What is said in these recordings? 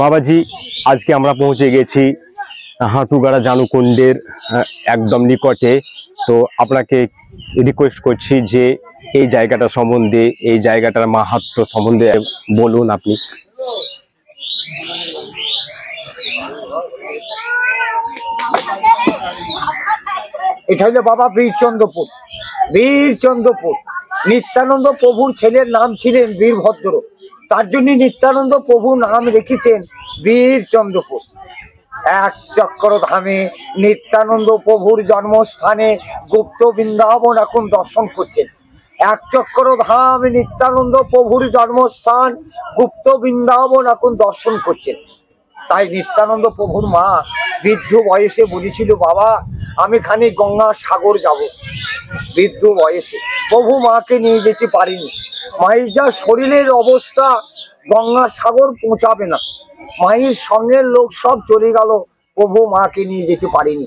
বাবাজি, আজকে আমরা পৌঁছে গেছি হাঁটুগাড়া জানুকুণ্ডের একদম নিকটে। তো আপনাকে রিকোয়েস্ট করছি যে এই জায়গাটা সম্বন্ধে, এই জায়গাটার মাহাত্ম্য সম্বন্ধে বলুন আপনি। এটা হলো বাবা বীরচন্দ্রপুর। বীরচন্দ্রপুর নিত্যানন্দ প্রভুর ছেলের নাম ছিলেন বীরভদ্র, তার জন্য নিত্যানন্দ প্রভু নাম রেখেছেন বীরচন্দ্রপুর। এক চক্র ধামে নিত্যানন্দ প্রভুর জন্মস্থানে গুপ্ত বৃন্দাবন এখন দর্শন করছেন। এক চক্র ধাম নিত্যানন্দ প্রভুর জন্মস্থান গুপ্ত বৃন্দাবন এখন দর্শন করছেন। তাই নিত্যানন্দ প্রভুর মা বৃদ্ধ বয়সে বলেছিল, বাবা আমি খানি গঙ্গা সাগর যাব। বৃদ্ধ বয়সে প্রভু মাকে নিয়ে যেতে পারিনি। মায়ের যা শরীরের অবস্থা, গঙ্গা সাগর পৌঁছাবে না। মায়ের সঙ্গের লোক সব চলে গেল, প্রভু মাকে নিয়ে যেতে পারিনি।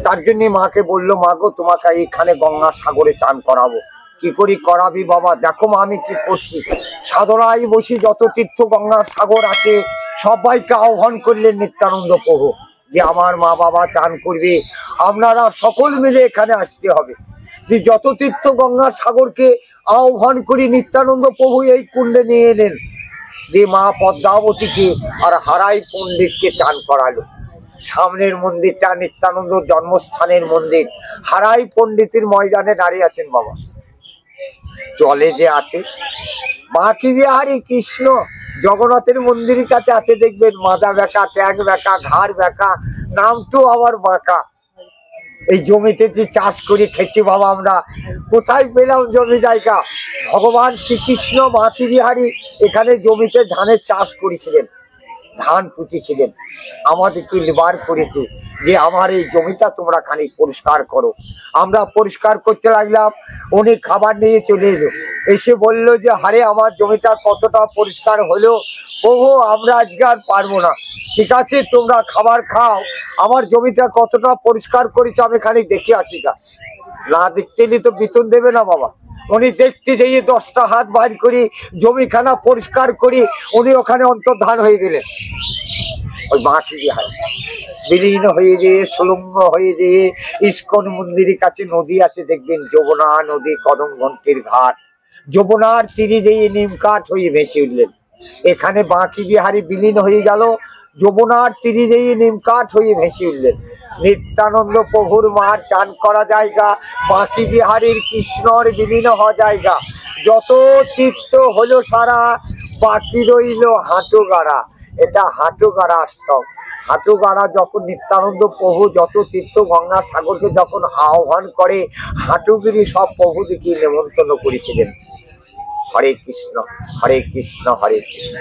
তার জন্য মাকে বললো, মা গো তোমাকে এখানে গঙ্গা সাগরে চান করাবো। কি করি করাবি বাবা? দেখো মা আমি কি করছি। সাধনায় বসি যত তীর্থ গঙ্গা সাগর আছে সবাইকে আহ্বান করলেন নিত্যানন্দ প্রভু যে আমার মা বাবা চান করবে, আপনারা সকল মিলে এখানে আসতে হবে। যে যত তীর্থ গঙ্গা সাগরকে আহ্বান করি নিত্যানন্দ প্রভু এই কুণ্ডে নিয়ে এলেন। যে মা পদ্মাবতীকে আর হারাই পণ্ডিতকে চান করালো। সামনের মন্দিরটা নিত্যানন্দ জন্মস্থানের মন্দির। হারাই পণ্ডিতের ময়দানে দাঁড়িয়ে আছেন বাবা। জলে যে আছে বাঁকি বিহারী কৃষ্ণ জগন্নাথের মন্দিরের কাছে আছে, দেখবেন মাজা বেঁকা, ট্যাগ বেঁকা, ঘাড় বেঁকা, নামটাও আবার বাঁকা। এই জমিতে যে চাষ করে খেছি বাবা, আমরা কোথায় পেলাম জমি জায়গা? ভগবান শ্রীকৃষ্ণ বাঁকি বিহারী এখানে জমিতে ধানের চাষ করেছিলেন, ধান পুঁতেছিলেন। আমাদেরকে বার করেছে যে আমার এই জমিটা তোমরা খানিক পরিষ্কার করো। আমরা পরিষ্কার করতে লাগলাম, উনি খাবার নিয়ে চলে এলো। এসে বলল যে হারে আমার জমিটা কতটা পরিষ্কার হলো। প্রভু আমরা আজকে আর পারবো না, ঠিক আছে তোমরা খাবার খাও, আমার জমিটা কতটা পরিষ্কার করেছো আমি খানিক দেখে আসি। না দেখতে এলে তো বেতন দেবে না বাবা। উনি দেখতে যেয়ে 10টা হাত বাইর করি জমিখানা পরিষ্কার করি, উনি ওখানে অন্তর্ধান হয়ে গেলেন। ওই বাঁকি বিহার বিলীন হয়ে যেয়ে সুলঙ্গ হয়ে যেয়ে ইস্কন মন্দিরের কাছে নদী আছে, দেখবেন যমুনা নদী, কদম ঘন্টির ঘাট। যমুনার তীরে যেয়ে নিম কাঠ হয়ে ভেসে উঠলেন। এখানে বাঁকি বিহারী বিলীন হয়ে গেল, যমুনার তীরে যেয়ে নিম কাঠ হয়ে ভেসে উঠলেন। নিত্যানন্দ প্রভুর মার চান করা জায়গা, বাঁকি বিহারীর কৃষ্ণর বিলীন হওয়া জায়গা। যত তীর্থ হলো সারা, বাকি রইল হাঁটুগাড়া। এটা হাঁটুগাড়া আশ্রম। হাঁটুগাড়া যখন নিত্যানন্দ প্রভু যত তীর্থ গঙ্গা সাগরকে যখন আহ্বান করে, হাঁটুগিরি সব প্রভু দিকে নেমন্তন্ন করেছিলেন। হরে কৃষ্ণ হরে কৃষ্ণ হরে কৃষ্ণ।